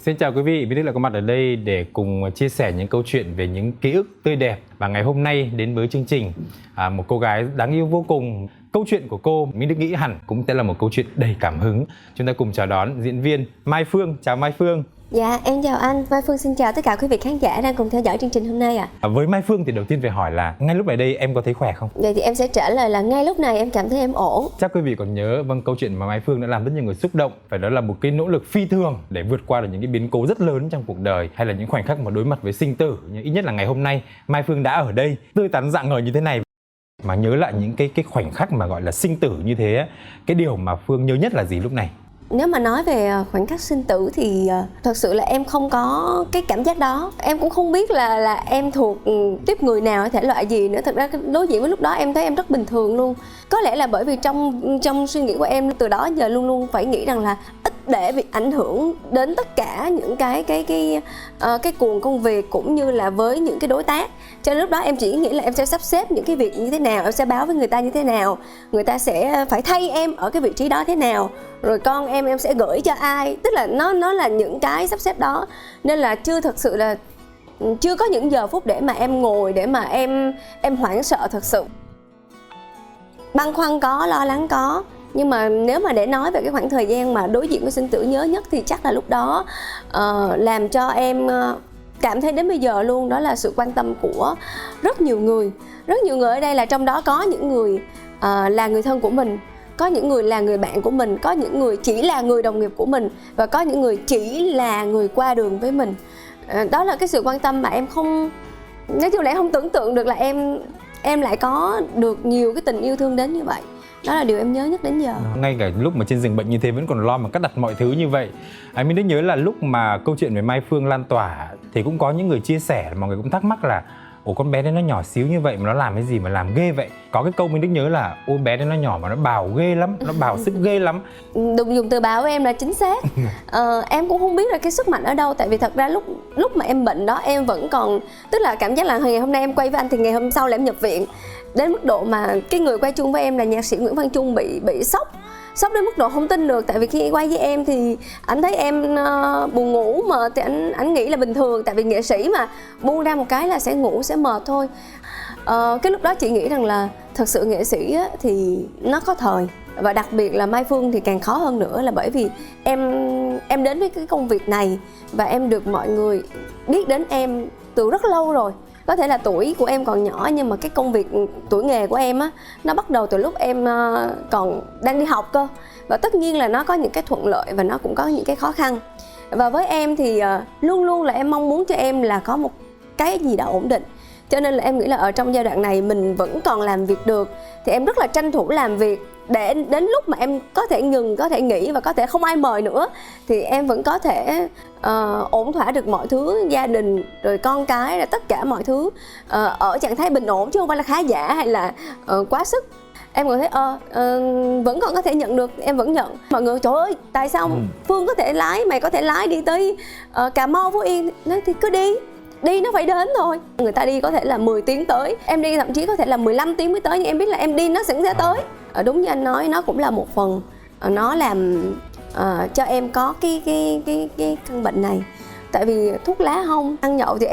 Xin chào quý vị, Minh Đức lại có mặt ở đây để cùng chia sẻ những câu chuyện về những ký ức tươi đẹp. Và ngày hôm nay đến với chương trình một cô gái đáng yêu vô cùng. Câu chuyện của cô, Minh Đức nghĩ hẳn cũng sẽ là một câu chuyện đầy cảm hứng. Chúng ta cùng chào đón diễn viên Mai Phương. Chào Mai Phương. Dạ, em chào anh. Mai Phương xin chào tất cả quý vị khán giả đang cùng theo dõi chương trình hôm nay ạ. Với Mai Phương thì đầu tiên phải hỏi là ngay lúc này đây em có thấy khỏe không? Vậy thì em sẽ trả lời là ngay lúc này em cảm thấy em ổn. Chắc quý vị còn nhớ câu chuyện mà Mai Phương đã làm rất nhiều người xúc động. Phải đó là một cái nỗ lực phi thường để vượt qua được những cái biến cố rất lớn trong cuộc đời, hay là những khoảnh khắc mà đối mặt với sinh tử. Nhưng ít nhất là ngày hôm nay Mai Phương đã ở đây tươi tắn rạng ngời như thế này. Mà nhớ lại những cái khoảnh khắc mà gọi là sinh tử như thế, cái điều mà Phương nhớ nhất là gì lúc này? Nếu mà nói về khoảnh khắc sinh tử thì thật sự là em không có cái cảm giác đó. Em cũng không biết là em thuộc tiếp người nào, thể loại gì nữa. Thật ra đối diện với lúc đó em thấy em rất bình thường luôn. Có lẽ là bởi vì trong suy nghĩ của em từ đó giờ luôn luôn phải nghĩ rằng là ít để bị ảnh hưởng đến tất cả những cái cuồng công việc cũng như là với những cái đối tác. Cho nên lúc đó em chỉ nghĩ là em sẽ sắp xếp những cái việc như thế nào, em sẽ báo với người ta như thế nào, người ta sẽ phải thay em ở cái vị trí đó thế nào, rồi con em sẽ gửi cho ai. Tức là nó là những cái sắp xếp đó. Nên là chưa có những giờ phút để mà em ngồi để mà em hoảng sợ thật sự. Băn khoăn có, lo lắng có. Nhưng mà nếu mà để nói về cái khoảng thời gian mà đối diện với sinh tử nhớ nhất thì chắc là lúc đó làm cho em cảm thấy đến bây giờ luôn, đó là sự quan tâm của rất nhiều người. Rất nhiều người ở đây là trong đó có những người là người thân của mình, có những người là người bạn của mình, có những người chỉ là người đồng nghiệp của mình, và có những người chỉ là người qua đường với mình. Đó là cái sự quan tâm mà em không, nói chung là em không tưởng tượng được là em lại có được nhiều cái tình yêu thương đến như vậy. Đó là điều em nhớ nhất đến giờ. Ngay cả lúc mà trên giường bệnh như thế vẫn còn lo mà cắt đặt mọi thứ như vậy. Mình đã nhớ là lúc mà câu chuyện về Mai Phương lan tỏa thì cũng có những người chia sẻ, mọi người cũng thắc mắc là ủa, con bé đấy nó nhỏ xíu như vậy mà nó làm cái gì mà làm ghê vậy. Có cái câu mình Đức nhớ là ôi, bé đấy nó nhỏ mà nó bào ghê lắm, nó bào sức ghê lắm. Đúng, dùng từ bào của em là chính xác. Em cũng không biết là cái sức mạnh ở đâu. Tại vì thật ra lúc mà em bệnh đó em vẫn còn, tức là cảm giác là ngày hôm nay em quay với anh thì ngày hôm sau là em nhập viện. Đến mức độ mà cái người quay chung với em là nhạc sĩ Nguyễn Văn Trung bị sốc đến mức độ không tin được. Tại vì khi quay với em thì anh thấy em buồn ngủ mà thì anh nghĩ là bình thường, tại vì nghệ sĩ mà buông ra một cái là sẽ ngủ, sẽ mệt thôi. Cái lúc đó chị nghĩ rằng là thật sự nghệ sĩ á, thì nó có thời, và đặc biệt là Mai Phương thì càng khó hơn nữa, là bởi vì em đến với cái công việc này và em được mọi người biết đến em từ rất lâu rồi. Có thể là tuổi của em còn nhỏ nhưng mà cái công việc, tuổi nghề của em á, nó bắt đầu từ lúc em còn đang đi học cơ. Và tất nhiên là nó có những cái thuận lợi và nó cũng có những cái khó khăn. Và với em thì luôn luôn là em mong muốn cho em là có một cái gì đó ổn định. Cho nên là em nghĩ là ở trong giai đoạn này mình vẫn còn làm việc được thì em rất là tranh thủ làm việc, để đến lúc mà em có thể ngừng, có thể nghỉ và có thể không ai mời nữa thì em vẫn có thể ổn thỏa được mọi thứ, gia đình rồi con cái, rồi tất cả mọi thứ ở trạng thái bình ổn, chứ không phải là khá giả hay là quá sức. Em còn thấy vẫn còn có thể nhận được, em vẫn nhận. Mọi người trời ơi, tại sao Phương có thể lái, mày có thể lái đi tới Cà Mau, Phú Yên? Nói thì cứ đi nó phải đến thôi. Người ta đi có thể là 10 tiếng tới, em đi thậm chí có thể là 15 tiếng mới tới, nhưng em biết là em đi nó sẽ tới. Đúng như anh nói, nó cũng là một phần nó làm cho em có cái căn bệnh này. Tại vì thuốc lá không, ăn nhậu thì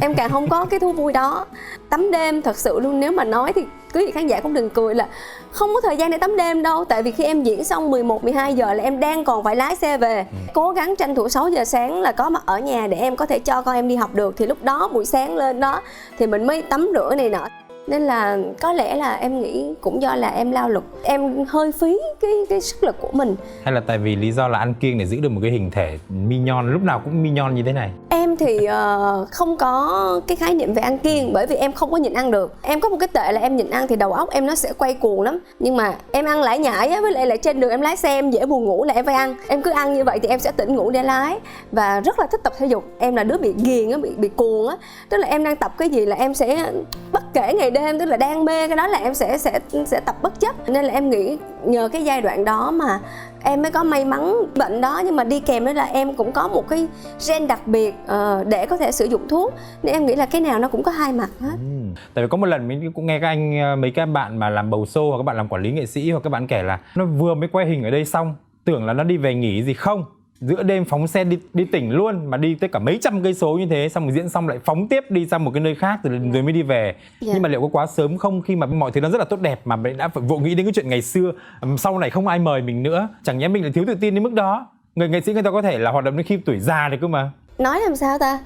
em càng không có cái thú vui đó. Tắm đêm thật sự luôn, nếu mà nói thì quý vị khán giả cũng đừng cười là không có thời gian để tắm đêm đâu. Tại vì khi em diễn xong 11, 12 giờ là em đang còn phải lái xe về. Cố gắng tranh thủ 6 giờ sáng là có mặt ở nhà để em có thể cho con em đi học được. Thì lúc đó buổi sáng lên đó thì mình mới tắm rửa này nọ. Nên là có lẽ là em nghĩ cũng do là em lao lực, em hơi phí cái sức lực của mình. Hay là tại vì lý do là ăn kiêng để giữ được một cái hình thể mignon, lúc nào cũng mignon như thế này? Em thì không có cái khái niệm về ăn kiêng, bởi vì em không có nhịn ăn được. Em có một cái tệ là em nhịn ăn thì đầu óc em nó sẽ quay cuồng lắm. Nhưng mà em ăn lải nhải á, với lại là trên đường em lái xe em dễ buồn ngủ là em phải ăn. Em cứ ăn như vậy thì em sẽ tỉnh ngủ để lái. Và rất là thích tập thể dục. Em là đứa bị ghiền á, bị cuồng á. Tức là em đang tập cái gì là em sẽ bất kể ngày đêm, tức là đang mê cái đó là em sẽ tập bất chấp. Nên là em nghĩ nhờ cái giai đoạn đó mà em mới có may mắn bệnh đó. Nhưng mà đi kèm đó là em cũng có một cái gen đặc biệt để có thể sử dụng thuốc. Nên em nghĩ là cái nào nó cũng có hai mặt hết. Tại vì có một lần mình cũng nghe các anh, mấy các bạn mà làm bầu show hoặc các bạn làm quản lý nghệ sĩ, hoặc các bạn kể là nó vừa mới quay hình ở đây xong tưởng là nó đi về nghỉ gì không, giữa đêm phóng xe đi tỉnh luôn, mà đi tới cả mấy trăm cây số như thế, xong rồi diễn xong lại phóng tiếp đi sang một cái nơi khác rồi mới đi về. Nhưng mà liệu có quá sớm không, khi mà mọi thứ nó rất là tốt đẹp mà mình đã phải vội nghĩ đến cái chuyện ngày xưa, sau này không ai mời mình nữa, chẳng nhẽ mình lại thiếu tự tin đến mức đó? Người nghệ sĩ người ta có thể là hoạt động đến khi tuổi già được cơ mà. Nói làm sao ta?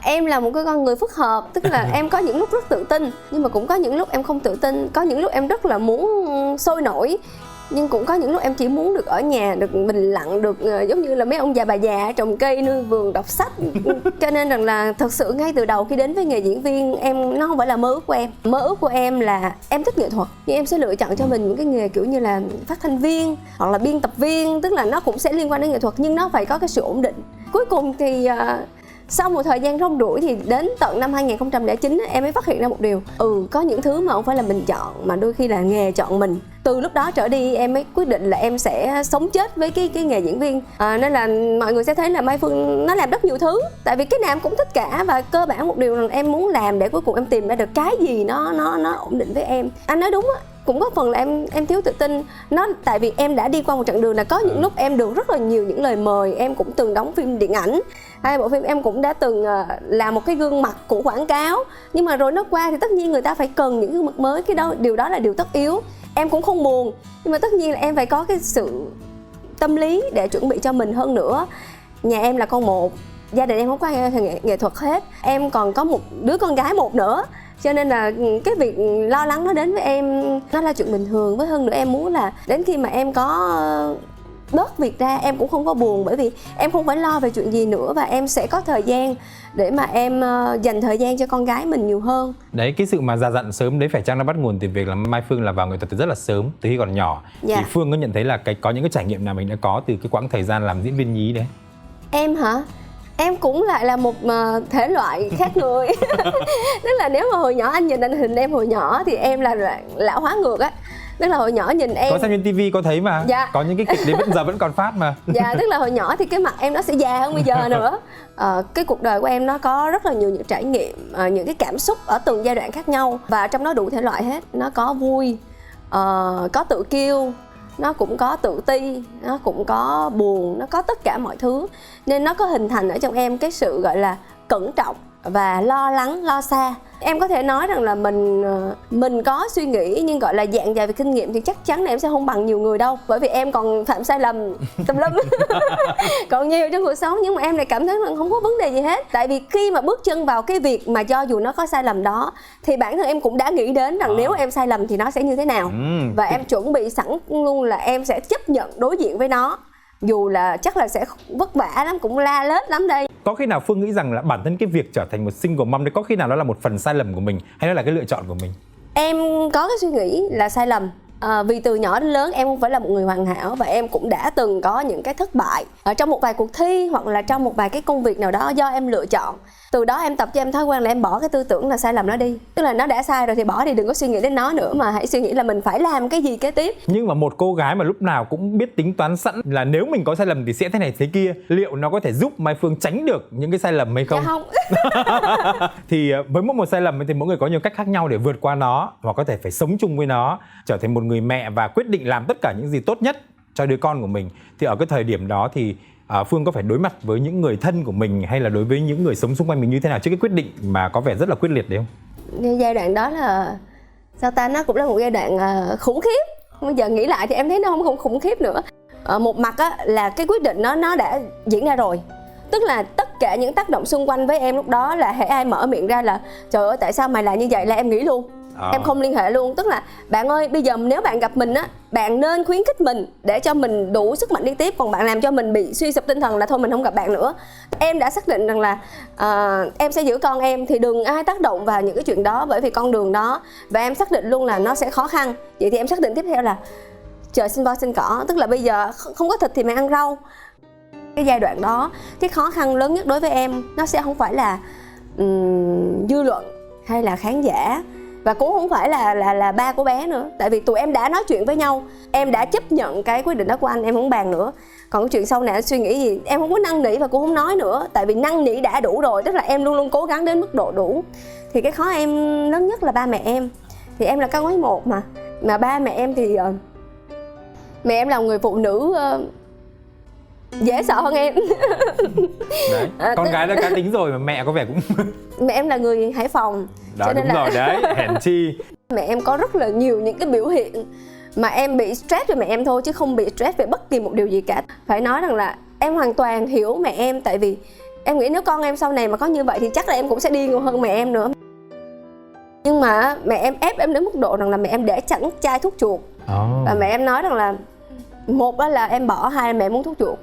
Em là một cái con người phức hợp, tức là em có những lúc rất tự tin, nhưng mà cũng có những lúc em không tự tin. Có những lúc em rất là muốn sôi nổi, nhưng cũng có những lúc em chỉ muốn được ở nhà, được bình lặng, được giống như là mấy ông già bà già trồng cây nuôi vườn đọc sách. Cho nên rằng là thật sự ngay từ đầu khi đến với nghề diễn viên, em nó không phải là mơ ước của em. Mơ ước của em là em thích nghệ thuật, nhưng em sẽ lựa chọn cho mình những cái nghề kiểu như là phát thanh viên hoặc là biên tập viên, tức là nó cũng sẽ liên quan đến nghệ thuật nhưng nó phải có cái sự ổn định. Cuối cùng thì sau một thời gian rong ruổi thì đến tận năm 2009 em mới phát hiện ra một điều. Có những thứ mà không phải là mình chọn, mà đôi khi là nghề chọn mình. Từ lúc đó trở đi em mới quyết định là em sẽ sống chết với cái nghề diễn viên. Nên là mọi người sẽ thấy là Mai Phương nó làm rất nhiều thứ, tại vì cái nào em cũng thích cả. Và cơ bản một điều là em muốn làm để cuối cùng em tìm ra được cái gì nó ổn định với em. Anh nói đúng á, cũng có phần là em thiếu tự tin. Nó tại vì em đã đi qua một chặng đường là có những lúc em được rất là nhiều những lời mời. Em cũng từng đóng phim điện ảnh, hai bộ phim em cũng đã từng làm một cái gương mặt của quảng cáo. Nhưng mà rồi nó qua thì tất nhiên người ta phải cần những gương mặt mới. Điều đó là điều tất yếu. Em cũng không buồn, nhưng mà tất nhiên là em phải có cái sự tâm lý để chuẩn bị cho mình hơn nữa. Nhà em là con một, gia đình em không có ai nghệ thuật hết. Em còn có một đứa con gái một nữa, cho nên là cái việc lo lắng nó đến với em nó là chuyện bình thường. Với hơn nữa em muốn là đến khi mà em có bớt việc ra em cũng không có buồn, bởi vì em không phải lo về chuyện gì nữa và em sẽ có thời gian để mà em dành thời gian cho con gái mình nhiều hơn. Đấy, cái sự mà già dặn sớm đấy phải chăng nó bắt nguồn từ việc là Mai Phương là vào nghệ thuật từ rất là sớm, từ khi còn nhỏ. Thì Phương có nhận thấy là có những cái trải nghiệm nào mình đã có từ cái quãng thời gian làm diễn viên nhí đấy? Em hả? Em cũng lại là một thể loại khác người. Tức là nếu mà hồi nhỏ anh nhìn hình em hồi nhỏ thì em là lão hóa ngược á. Tức là hồi nhỏ nhìn em có xem trên tivi có thấy mà. Dạ. Có những cái kịch đấy giờ vẫn còn phát mà. Dạ, tức là hồi nhỏ thì cái mặt em nó sẽ già hơn bây giờ nữa. Cái cuộc đời của em nó có rất là nhiều những trải nghiệm, những cái cảm xúc ở từng giai đoạn khác nhau, và trong đó đủ thể loại hết. Nó có vui, có tự kiêu, nó cũng có tự ti, nó cũng có buồn, nó có tất cả mọi thứ. Nên nó có hình thành ở trong em cái sự gọi là cẩn trọng và lo lắng, lo xa. Em có thể nói rằng là mình có suy nghĩ, nhưng gọi là dạng dày về kinh nghiệm thì chắc chắn là em sẽ không bằng nhiều người đâu. Bởi vì em còn phạm sai lầm tùm lum còn nhiều trong cuộc sống, nhưng mà em lại cảm thấy là không có vấn đề gì hết. Tại vì khi mà bước chân vào cái việc mà cho dù nó có sai lầm đó, thì bản thân em cũng đã nghĩ đến rằng nếu em sai lầm thì nó sẽ như thế nào. Và em chuẩn bị sẵn luôn là em sẽ chấp nhận đối diện với nó, dù là chắc là sẽ vất vả lắm, cũng la lết lắm đây. Có khi nào Phương nghĩ rằng là bản thân cái việc trở thành một single mom đấy có khi nào đó là một phần sai lầm của mình, hay đó là cái lựa chọn của mình? Em có cái suy nghĩ là sai lầm. Vì từ nhỏ đến lớn em không phải là một người hoàn hảo, và em cũng đã từng có những cái thất bại ở trong một vài cuộc thi hoặc là trong một vài cái công việc nào đó do em lựa chọn. Từ đó em tập cho em thói quen là em bỏ cái tư tưởng là sai lầm nó đi. Tức là nó đã sai rồi thì bỏ đi, đừng có suy nghĩ đến nó nữa, mà hãy suy nghĩ là mình phải làm cái gì kế tiếp. Nhưng mà một cô gái mà lúc nào cũng biết tính toán sẵn là nếu mình có sai lầm thì sẽ thế này thế kia, liệu nó có thể giúp Mai Phương tránh được những cái sai lầm hay không? Dạ không. Thì với một sai lầm thì mỗi người có nhiều cách khác nhau để vượt qua nó, hoặc có thể phải sống chung với nó, trở thành một người mẹ và quyết định làm tất cả những gì tốt nhất cho đứa con của mình. Thì ở cái thời điểm đó thì Phương có phải đối mặt với những người thân của mình hay là đối với những người sống xung quanh mình như thế nào trước cái quyết định mà có vẻ rất là quyết liệt đấy không? Giai đoạn đó là sao ta, nó cũng là một giai đoạn khủng khiếp. Bây giờ nghĩ lại thì em thấy nó không khủng khiếp nữa. Một mặt á, là cái quyết định nó đã diễn ra rồi. Tức là tất cả những tác động xung quanh với em lúc đó là hễ ai mở miệng ra là trời ơi tại sao mày làm như vậy là em nghĩ luôn. Em không liên hệ luôn. Tức là bạn ơi, bây giờ nếu bạn gặp mình á, bạn nên khuyến khích mình để cho mình đủ sức mạnh đi tiếp. Còn bạn làm cho mình bị suy sụp tinh thần là thôi mình không gặp bạn nữa. Em đã xác định rằng là em sẽ giữ con em, thì đừng ai tác động vào những cái chuyện đó, bởi vì con đường đó. Và em xác định luôn là nó sẽ khó khăn. Vậy thì em xác định tiếp theo là trời sinh voi sinh cỏ. Tức là bây giờ không có thịt thì mày ăn rau. Cái giai đoạn đó, cái khó khăn lớn nhất đối với em nó sẽ không phải là dư luận hay là khán giả, và cũng không phải là ba của bé nữa. Tại vì tụi em đã nói chuyện với nhau, em đã chấp nhận cái quyết định đó của anh, em không bàn nữa. Còn cái chuyện sau này anh suy nghĩ gì em không có năn nỉ và cũng không nói nữa. Tại vì năn nỉ đã đủ rồi, tức là em luôn luôn cố gắng đến mức độ đủ. Thì cái khó em lớn nhất là ba mẹ em. Thì em là con gái một mà ba mẹ em thì mẹ em là người phụ nữ dễ sợ hơn em. Đấy, con gái đã cá tính rồi mà mẹ có vẻ cũng Mẹ em là người Hải Phòng, đó, cho nên đúng là rồi đấy, hèn chi. mẹ em có rất là nhiều những cái biểu hiện mà em bị stress về mẹ em thôi, chứ không bị stress về bất kỳ một điều gì cả. Phải nói rằng là em hoàn toàn hiểu mẹ em, tại vì em nghĩ nếu con em sau này mà có như vậy thì chắc là em cũng sẽ điên hơn mẹ em nữa. Nhưng mà mẹ em ép em đến mức độ rằng là mẹ em để chẵn chai thuốc chuột. Và mẹ em nói rằng là một đó là em bỏ, hai là mẹ muốn thuốc chuột.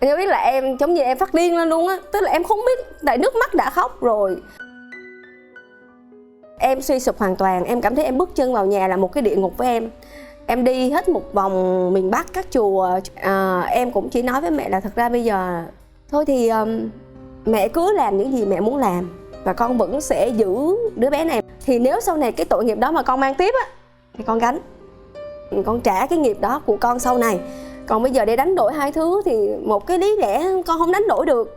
Em biết là em giống như em phát điên lên luôn á, tức là em không biết, tại nước mắt đã khóc rồi. Em suy sụp hoàn toàn, em cảm thấy em bước chân vào nhà là một cái địa ngục với em. Em đi hết một vòng miền Bắc các chùa, em cũng chỉ nói với mẹ là thật ra bây giờ thôi thì mẹ cứ làm những gì mẹ muốn làm và con vẫn sẽ giữ đứa bé này. Thì nếu sau này cái tội nghiệp đó mà con mang tiếp á thì con gánh, con trả cái nghiệp đó của con sau này. Còn bây giờ để đánh đổi hai thứ thì một cái lý lẽ con không đánh đổi được.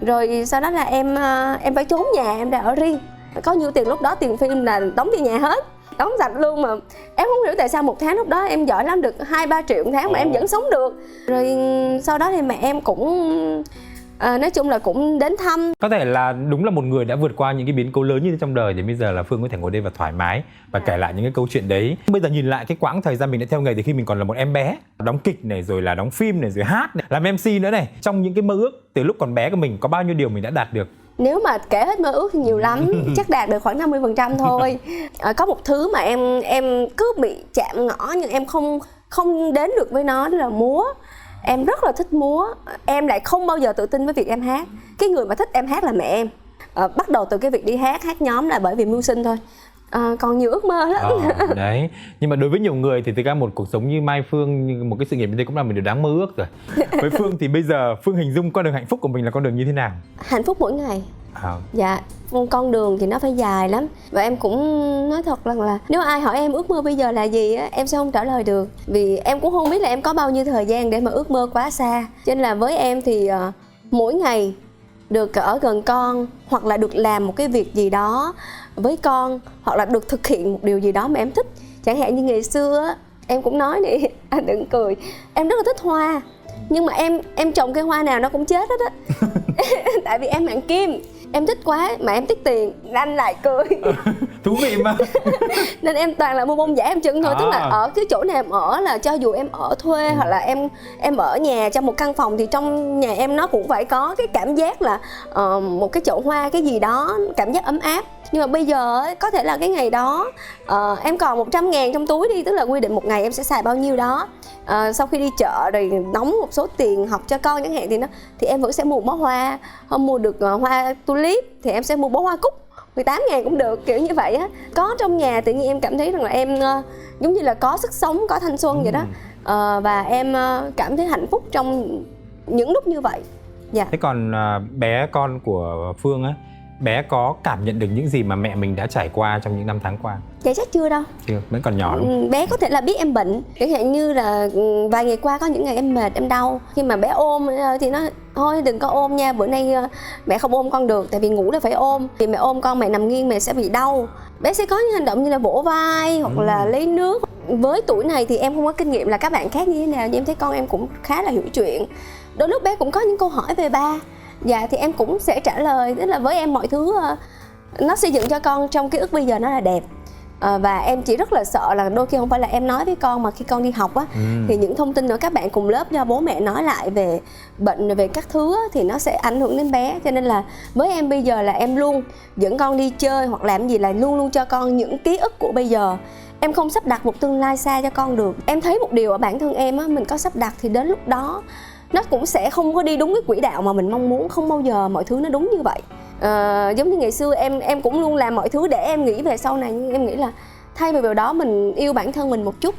Rồi sau đó là em phải trốn nhà, em ra ở riêng. Có nhiêu tiền lúc đó, tiền phim là đóng tiền nhà hết, đóng sạch luôn. Mà em không hiểu tại sao một tháng lúc đó em giỏi lắm được 2-3 triệu một tháng mà em vẫn sống được. Rồi sau đó thì mẹ em cũng nói chung là cũng đến thăm. Có thể là đúng là một người đã vượt qua những cái biến cố lớn như thế trong đời thì bây giờ là Phương có thể ngồi đây và thoải mái và kể lại những cái câu chuyện đấy. Bây giờ nhìn lại cái quãng thời gian mình đã theo nghề từ khi mình còn là một em bé, đóng kịch này, rồi là đóng phim này, rồi hát này, làm MC nữa này. Trong những cái mơ ước từ lúc còn bé của mình có bao nhiêu điều mình đã đạt được? Nếu mà kể hết mơ ước thì nhiều lắm, chắc đạt được khoảng 50% thôi. Có một thứ mà em cứ bị chạm ngõ nhưng em không đến được với nó, đó là múa. Em rất là thích múa, em lại không bao giờ tự tin với việc em hát. Cái người mà thích em hát là mẹ em. Bắt đầu từ cái việc đi hát nhóm là bởi vì mưu sinh thôi. Còn nhiều ước mơ lắm. Đấy, nhưng mà đối với nhiều người thì thực ra một cuộc sống như Mai Phương, như một cái sự nghiệp như thế cũng là một điều đáng mơ ước rồi. Với Phương thì bây giờ Phương hình dung con đường hạnh phúc của mình là con đường như thế nào? Hạnh phúc mỗi ngày. Dạ, con đường thì nó phải dài lắm. Và em cũng nói thật rằng là nếu ai hỏi em ước mơ bây giờ là gì á, em sẽ không trả lời được. Vì em cũng không biết là em có bao nhiêu thời gian để mà ước mơ quá xa. Cho nên là với em thì mỗi ngày được ở gần con, hoặc là được làm một cái việc gì đó với con, hoặc là được thực hiện một điều gì đó mà em thích. Chẳng hạn như ngày xưa á, em cũng nói nè, anh đừng cười, em rất là thích hoa. Nhưng mà em trồng cây hoa nào nó cũng chết hết á. Tại vì em mạng kim, em thích quá mà em tiếc tiền, anh lại cười. Thú vị mà. Nên em toàn là mua bông giả em trưng thôi. Tức là ở cái chỗ nào em ở, là cho dù em ở thuê hoặc là em ở nhà trong một căn phòng, thì trong nhà em nó cũng phải có cái cảm giác là một cái chậu hoa, cái gì đó, cảm giác ấm áp. Nhưng mà bây giờ có thể là cái ngày đó em còn 100.000 trong túi đi, tức là quy định một ngày em sẽ xài bao nhiêu đó. Sau khi đi chợ rồi đóng một số tiền học cho con chẳng hạn thì em vẫn sẽ mua một bó hoa. Không mua được hoa tulip thì em sẽ mua bó hoa cúc 18.000 cũng được, kiểu như vậy á. Có trong nhà tự nhiên em cảm thấy rằng là em giống như là có sức sống, có thanh xuân vậy đó. Và em cảm thấy hạnh phúc trong những lúc như vậy. Dạ. Thế còn bé con của Phương á, bé có cảm nhận được những gì mà mẹ mình đã trải qua trong những năm tháng qua? Dạ chắc chưa đâu. Chưa, vẫn còn nhỏ đúng. Bé có thể là biết em bệnh. Chẳng hạn như là vài ngày qua có những ngày em mệt, em đau. Khi mà bé ôm thì nó thôi đừng có ôm nha, bữa nay mẹ không ôm con được, tại vì ngủ là phải ôm. Vì mẹ ôm con, mẹ nằm nghiêng mẹ sẽ bị đau. Bé sẽ có những hành động như là vỗ vai hoặc là lấy nước. Với tuổi này thì em không có kinh nghiệm là các bạn khác như thế nào, nhưng em thấy con em cũng khá là hiểu chuyện. Đôi lúc bé cũng có những câu hỏi về ba. Dạ thì em cũng sẽ trả lời. Tức là với em mọi thứ nó xây dựng cho con trong ký ức bây giờ nó là đẹp. Và em chỉ rất là sợ là đôi khi không phải là em nói với con, mà khi con đi học á thì những thông tin của các bạn cùng lớp do bố mẹ nói lại về bệnh, về các thứ á, thì nó sẽ ảnh hưởng đến bé. Cho nên là với em bây giờ là em luôn dẫn con đi chơi hoặc làm gì là luôn luôn cho con những ký ức của bây giờ. Em không sắp đặt một tương lai xa cho con được. Em thấy một điều ở bản thân em á, mình có sắp đặt thì đến lúc đó nó cũng sẽ không có đi đúng cái quỹ đạo mà mình mong muốn. Không bao giờ mọi thứ nó đúng như vậy. Giống như ngày xưa em cũng luôn làm mọi thứ để em nghĩ về sau này. Nhưng em nghĩ là thay vì điều đó mình yêu bản thân mình một chút,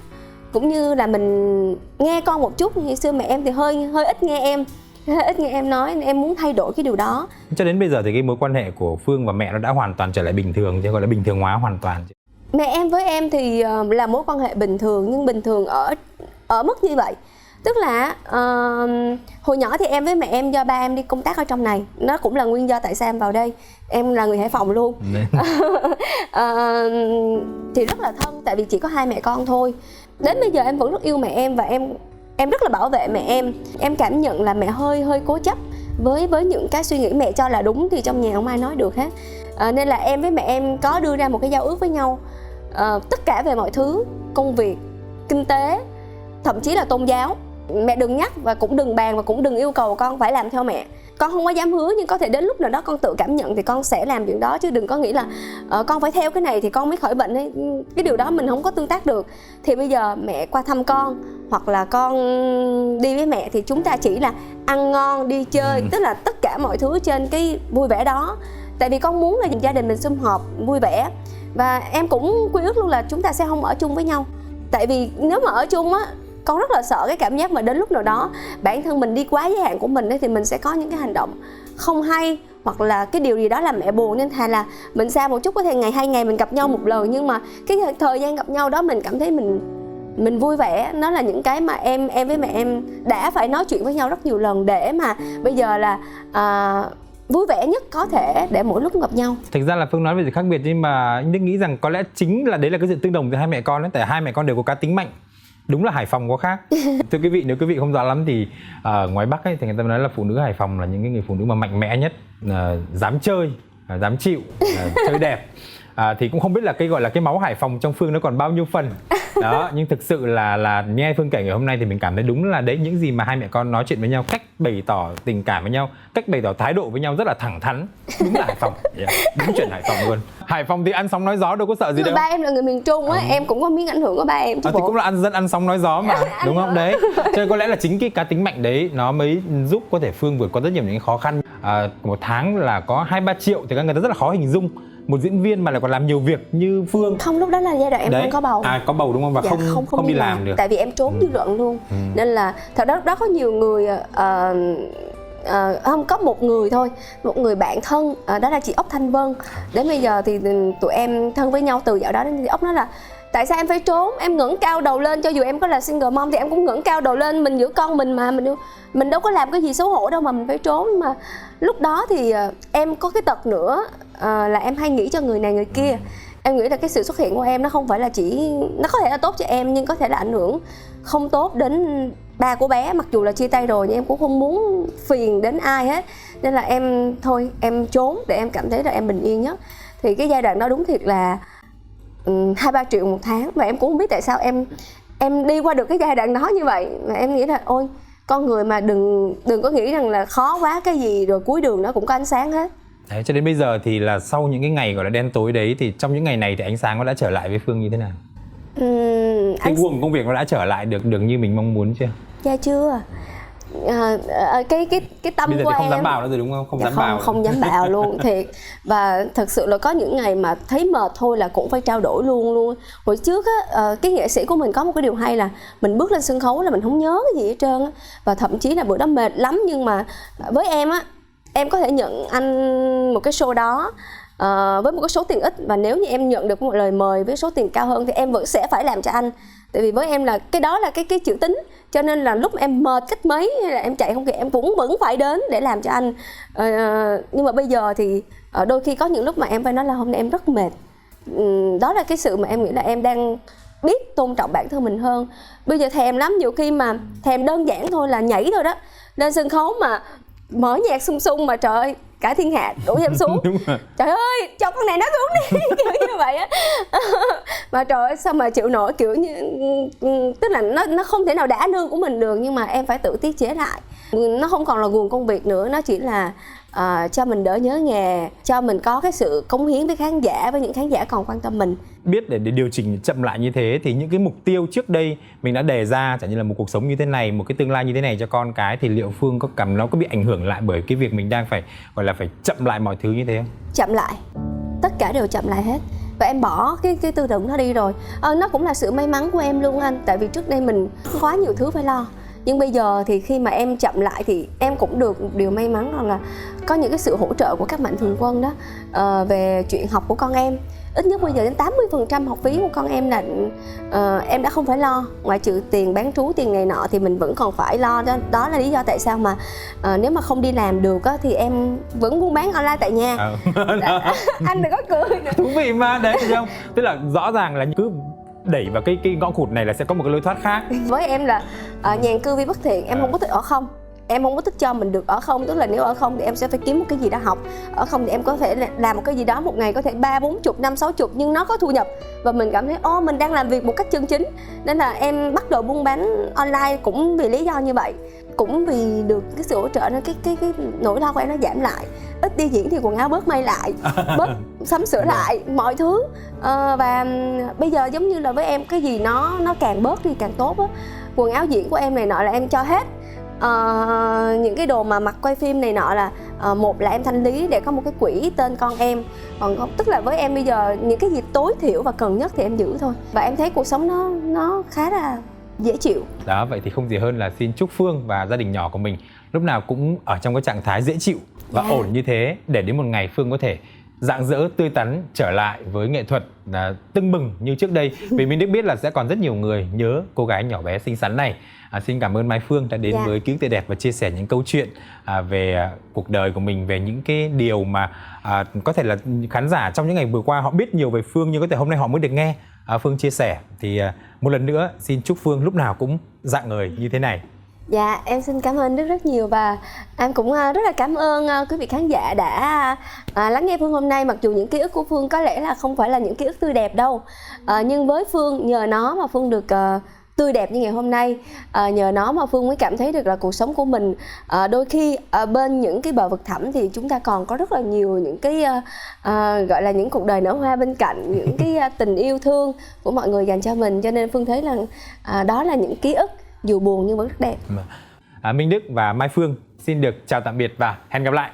cũng như là mình nghe con một chút. Ngày xưa mẹ em thì hơi ít nghe em, hơi ít nghe em nói, nên em muốn thay đổi cái điều đó. Cho đến bây giờ thì cái mối quan hệ của Phương và mẹ nó đã hoàn toàn trở lại bình thường, chứ gọi là bình thường hóa hoàn toàn. Mẹ em với em thì là mối quan hệ bình thường, nhưng bình thường ở mức như vậy. Tức là hồi nhỏ thì em với mẹ em, do ba em đi công tác ở trong này, nó cũng là nguyên do tại sao em vào đây. Em là người Hải Phòng luôn. Thì rất là thân, tại vì chỉ có hai mẹ con thôi. Đến bây giờ em vẫn rất yêu mẹ em, và em rất là bảo vệ mẹ em cảm nhận là mẹ hơi cố chấp với những cái suy nghĩ mẹ cho là đúng thì trong nhà không ai nói được hết. Nên là em với mẹ em có đưa ra một cái giao ước với nhau, tất cả về mọi thứ, công việc, kinh tế, thậm chí là tôn giáo. Mẹ đừng nhắc và cũng đừng bàn và cũng đừng yêu cầu con phải làm theo mẹ. Con không có dám hứa nhưng có thể đến lúc nào đó con tự cảm nhận thì con sẽ làm chuyện đó, chứ đừng có nghĩ là con phải theo cái này thì con mới khỏi bệnh ấy. Cái điều đó mình không có tương tác được. Thì bây giờ mẹ qua thăm con hoặc là con đi với mẹ thì chúng ta chỉ là ăn ngon, đi chơi, tức là tất cả mọi thứ trên cái vui vẻ đó. Tại vì con muốn là gia đình mình sum họp vui vẻ. Và em cũng quy ước luôn là chúng ta sẽ không ở chung với nhau. Tại vì nếu mà ở chung á, con rất là sợ cái cảm giác mà đến lúc nào đó bản thân mình đi quá giới hạn của mình ấy, thì mình sẽ có những cái hành động không hay hoặc là cái điều gì đó làm mẹ buồn. Nên thà là mình xa một chút, có thể ngày 2 ngày mình gặp nhau một lần, nhưng mà cái thời gian gặp nhau đó mình cảm thấy mình vui vẻ. Nó là những cái mà em với mẹ em đã phải nói chuyện với nhau rất nhiều lần để mà bây giờ là vui vẻ nhất có thể để mỗi lúc gặp nhau. Thực ra là Phương nói về sự khác biệt nhưng mà anh Đức nghĩ rằng có lẽ chính là đấy là cái sự tương đồng giữa hai mẹ con đấy. Tại hai mẹ con đều có cá tính mạnh. Đúng là Hải Phòng có khác. Thưa quý vị, nếu quý vị không rõ lắm thì ngoài Bắc ấy, thì người ta nói là phụ nữ Hải Phòng là những cái người phụ nữ mà mạnh mẽ nhất, dám chơi, dám chịu, chơi đẹp. Thì cũng không biết là cái gọi là cái máu Hải Phòng trong Phương nó còn bao nhiêu phần đó, nhưng thực sự là nghe Phương kể ngày hôm nay thì mình cảm thấy đúng là đấy, những gì mà hai mẹ con nói chuyện với nhau, cách bày tỏ tình cảm với nhau, cách bày tỏ thái độ với nhau rất là thẳng thắn. Đúng là Hải Phòng, đúng chuẩn Hải Phòng luôn. Hải Phòng thì ăn sóng nói gió đâu có sợ gì đâu. Ba em là người miền Trung á, em cũng có miếng ảnh hưởng của ba em chứ thì cũng là dân ăn sóng nói gió mà, đúng không? Đấy, cho nên có lẽ là chính cái cá tính mạnh đấy nó mới giúp có thể Phương vượt qua rất nhiều những khó khăn. Một tháng là có 2-3 triệu thì các người ta rất là khó hình dung một diễn viên mà lại còn làm nhiều việc như Phương. Không, lúc đó là giai đoạn em đang có bầu. Có bầu đúng không? Và không đi làm được. Tại vì em trốn dư luận luôn. Nên là thật đó, đó có nhiều người không, có một người thôi, một người bạn thân, đó là chị Ốc Thanh Vân. Đến bây giờ thì tụi em thân với nhau từ dạo đó. Thì Ốc nói là tại sao em phải trốn, em ngẩng cao đầu lên, cho dù em có là single mom thì em cũng ngẩng cao đầu lên, mình giữ con mình mà, mình đâu có làm cái gì xấu hổ đâu mà mình phải trốn. Mà lúc đó thì em có cái tật nữa là em hay nghĩ cho người này người kia. Em nghĩ là cái sự xuất hiện của em nó không phải là chỉ, nó có thể là tốt cho em nhưng có thể là ảnh hưởng không tốt đến ba của bé. Mặc dù là chia tay rồi nhưng em cũng không muốn phiền đến ai hết. Nên là em trốn để em cảm thấy là em bình yên nhất. Thì cái giai đoạn đó đúng thiệt là 2-3 triệu một tháng. Và em cũng không biết tại sao em đi qua được cái giai đoạn đó như vậy. Mà em nghĩ là ôi, con người mà đừng có nghĩ rằng là khó quá cái gì rồi cuối đường nó cũng có ánh sáng hết. Đấy, cho đến bây giờ thì là sau những cái ngày gọi là đen tối đấy thì trong những ngày này thì ánh sáng nó đã trở lại với Phương như thế nào? Cái guồng công việc nó đã trở lại được như mình mong muốn chưa? Dạ chưa. Cái tâm bây giờ của thì không em dám bảo nữa rồi đúng không? Không dám bảo luôn thiệt. Và thật sự là có những ngày mà thấy mệt thôi là cũng phải trao đổi luôn. Hồi trước á, cái nghệ sĩ của mình có một cái điều hay là mình bước lên sân khấu là mình không nhớ cái gì hết trơn á. Và thậm chí là bữa đó mệt lắm nhưng mà với em á, em có thể nhận anh một cái show đó với một cái số tiền ít, và nếu như em nhận được một lời mời với số tiền cao hơn thì em vẫn sẽ phải làm cho anh. Tại vì với em là cái đó là cái chữ tín, cho nên là lúc em mệt cách mấy hay là em chạy không kịp em cũng vẫn phải đến để làm cho anh. Nhưng mà bây giờ thì đôi khi có những lúc mà em phải nói là hôm nay em rất mệt. Đó là cái sự mà em nghĩ là em đang biết tôn trọng bản thân mình hơn. Bây giờ thèm lắm, nhiều khi mà thèm đơn giản thôi là nhảy thôi đó, lên sân khấu mà mở nhạc sung sung mà trời ơi cả thiên hạ đổ em xuống. Trời ơi cho con này nó xuống đi kiểu như vậy á. Mà trời ơi sao mà chịu nổi, kiểu như tức là nó không thể nào đả nương của mình được, nhưng mà em phải tự tiết chế lại. Nó không còn là guồng công việc nữa, nó chỉ là cho mình đỡ nhớ nghề, cho mình có cái sự cống hiến với khán giả, với những khán giả còn quan tâm mình. Biết để điều chỉnh chậm lại như thế thì những cái mục tiêu trước đây mình đã đề ra, chẳng như là một cuộc sống như thế này, một cái tương lai như thế này cho con cái, thì liệu Phương có cảm nó có bị ảnh hưởng lại bởi cái việc mình đang phải gọi là phải chậm lại mọi thứ như thế không? Chậm lại, tất cả đều chậm lại hết. Và em bỏ cái tư tưởng nó đi rồi. Nó cũng là sự may mắn của em luôn anh. Tại vì trước đây mình có quá nhiều thứ phải lo. Nhưng bây giờ thì khi mà em chậm lại thì em cũng được một điều may mắn rằng là có những cái sự hỗ trợ của các mạnh thường quân đó về chuyện học của con em. Ít nhất bây giờ đến 80% học phí của con em là em đã không phải lo. Ngoại trừ tiền bán trú, tiền này nọ thì mình vẫn còn phải lo. Đó là lý do tại sao mà nếu mà không đi làm được á, thì em vẫn buôn bán online tại nhà. Anh đừng có cười nữa. Thú vị mà, đấy thấy không? Tức là rõ ràng là cứ đẩy vào cái ngõ cụt này là sẽ có một cái lối thoát khác. Với em là nhàn cư vi bất thiện, em không có thích ở không. Em không có thích cho mình được ở không, tức là nếu ở không thì em sẽ phải kiếm một cái gì đó học. Ở không thì em có thể làm một cái gì đó một ngày có thể 30, 40, 50, 60 nhưng nó có thu nhập và mình cảm thấy mình đang làm việc một cách chân chính. Nên là em bắt đầu buôn bán online cũng vì lý do như vậy. Cũng vì được cái sự hỗ trợ nên cái nỗi lo của em nó giảm lại. Ít đi diễn thì quần áo bớt may lại, bớt sắm sửa lại mọi thứ. Và bây giờ giống như là với em cái gì nó càng bớt thì càng tốt á. Quần áo diễn của em này nọ là em cho hết. Những cái đồ mà mặc quay phim này nọ là một là em thanh lý để có một cái quỹ tên con em, còn không, tức là với em bây giờ những cái gì tối thiểu và cần nhất thì em giữ thôi, và em thấy cuộc sống nó khá là dễ chịu. Đó, vậy thì không gì hơn là xin chúc Phương và gia đình nhỏ của mình lúc nào cũng ở trong cái trạng thái dễ chịu và ổn như thế, để đến một ngày Phương có thể rạng rỡ tươi tắn trở lại với nghệ thuật tưng bừng như trước đây. Vì mình được biết là sẽ còn rất nhiều người nhớ cô gái nhỏ bé xinh xắn này. Xin cảm ơn Mai Phương đã đến với Ký ức Tươi Đẹp và chia sẻ những câu chuyện về cuộc đời của mình, về những cái điều mà có thể là khán giả trong những ngày vừa qua họ biết nhiều về Phương nhưng có thể hôm nay họ mới được nghe Phương chia sẻ. Thì một lần nữa xin chúc Phương lúc nào cũng rạng ngời như thế này. Dạ, em xin cảm ơn rất nhiều và em cũng rất là cảm ơn quý vị khán giả đã lắng nghe Phương hôm nay. Mặc dù những ký ức của Phương có lẽ là không phải là những ký ức tươi đẹp đâu, nhưng với Phương, nhờ nó mà Phương được tươi đẹp như ngày hôm nay. Nhờ nó mà Phương mới cảm thấy được là cuộc sống của mình đôi khi bên những cái bờ vực thẳm thì chúng ta còn có rất là nhiều những cái gọi là những cuộc đời nở hoa bên cạnh, những cái tình yêu thương của mọi người dành cho mình. Cho nên Phương thấy là đó là những ký ức dù buồn nhưng vẫn rất đẹp. Minh Đức và Mai Phương xin được chào tạm biệt và hẹn gặp lại.